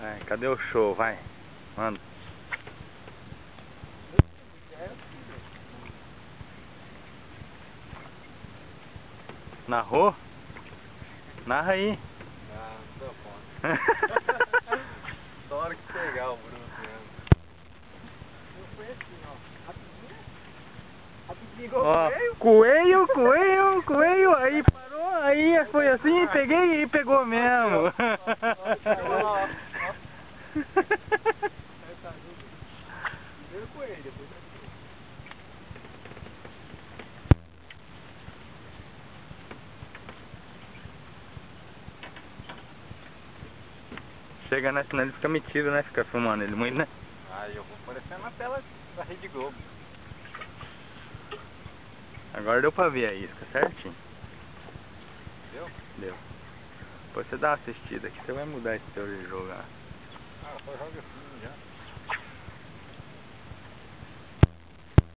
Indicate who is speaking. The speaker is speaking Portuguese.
Speaker 1: Vai, cadê o show? Vai, manda. Narrou? Narra aí.
Speaker 2: Ah, não deu conta. Só hora que pegar o Bruno mesmo.
Speaker 3: Foi assim, ó. Rapidinho.
Speaker 1: Ó, coelho, aí parou, aí foi assim, peguei e pegou mesmo.
Speaker 3: Primeiro coelho, depois coelho.
Speaker 1: Chega, né? Senão ele fica metido, né? Fica filmando ele muito, né?
Speaker 2: Ah, eu vou aparecer na tela da Rede Globo.
Speaker 1: Agora deu pra ver a isca certinho.
Speaker 2: Deu?
Speaker 1: Deu. Depois você dá uma assistida aqui, você vai mudar esse teu jogo lá.
Speaker 2: Ah, só joga assim já.